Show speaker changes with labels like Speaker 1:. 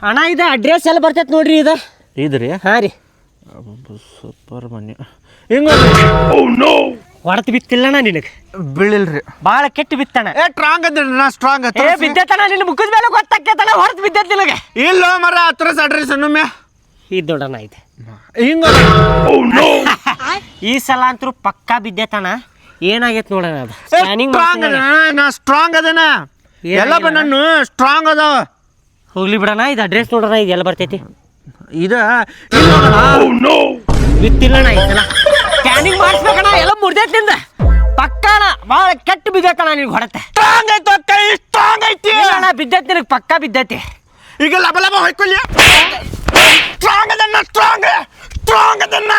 Speaker 1: ಅಣ್ಣ ಇದು ಅಡ್ರೆಸ್ ಎಲ್ಲ ಬರ್ತೈತೆ ನೋಡ್ರಿ ಇದು
Speaker 2: ಇದ್ರಿ
Speaker 1: ಹಾಂ ರೀ
Speaker 2: ಸೂಪರ್ ಮನೆ ಹಿಂಗೆ
Speaker 1: ಹೊಡೆದು ಬಿತ್ತಿಲ್ಲಣ್ಣ ನಿನಗೆ
Speaker 2: ಬೀಳಿಲ್ರಿ
Speaker 1: ಭಾಳ ಕೆಟ್ಟು ಬಿತ್ತಣ್ಣ
Speaker 2: ಸ್ಟ್ರಾಂಗ್ ಅದ ನಾ ಸ್ಟ್ರಾಂಗ್
Speaker 1: ಏ ಬಿದ್ದತಣ್ಣ ನಿನ್ನ ಮುಖದ ಮೇಲೆ ಗೊತ್ತಾಕೇತಣ್ಣ ಹೊಡೆದು ಬಿದ್ದೈತಿ ನಿನಗೆ
Speaker 2: ಇಲ್ಲ ಮರ ಹತ್ರ ಅಡ್ರೆಸ್ ಅನ್ನೊಮ್ಮೆ
Speaker 1: ಇದು ನೋಡಣ್ಣ ಇದೆ
Speaker 2: ಹಿಂಗ
Speaker 1: ಈ ಸಲ ಅಂತೂ ಪಕ್ಕಾ ಬಿದ್ದೈತಣ್ಣ ಏನಾಗೈತೆ ನೋಡೋಣ ಅದು ಸ್ಕ್ಯಾನಿಂಗ್
Speaker 2: ನಾ ಸ್ಟ್ರಾಂಗ್ ಅದೇನ ಎಲ್ಲ ನನ್ನ ಸ್ಟ್ರಾಂಗ್ ಅದಾವ
Speaker 1: ಹೋಗ್ಲಿ ಬಿಡಣ್ಣ ಇದು ಅಡ್ರೆಸ್ ನೋಡೋಣ ಇದು ಎಲ್ಲ ಬರ್ತೈತಿ
Speaker 2: ಇದ
Speaker 1: ಬಿತ್ತಿಲ್ಲಣ್ಣ ಇದೆಲ್ಲ ಸ್ಕ್ಯಾನಿಂಗ್ ಮಾಡಿಸ್ಬೇಕಣ್ಣ ಎಲ್ಲ ಮುರ್ದೈತಿ ನಿಂದ ಪಕ್ಕಣ ಭಾಳ ಕೆಟ್ಟು ಬಿದ್ದೈತಣ್ಣ ನಿನಗೆ ಹೊಡತೆ
Speaker 2: ಸ್ಟ್ರಾಂಗ್ ಐತಿ ಕೈ ಸ್ಟ್ರಾಂಗ್ ಐತಿ
Speaker 1: ಅಣ್ಣ ಬಿದ್ದೈತಿ ನಿನಗೆ ಪಕ್ಕಾ ಬಿದ್ದೈತಿ
Speaker 2: ಈಗ ಲಬ ಲಬ ಹೊಯ್ಕೊಲ್ಯ ಸ್ಟ್ರಾಂಗ್ ಅದನ್ನ ಸ್ಟ್ರಾಂಗ್ ಸ್ಟ್ರಾಂಗ್ ಅದನ್ನ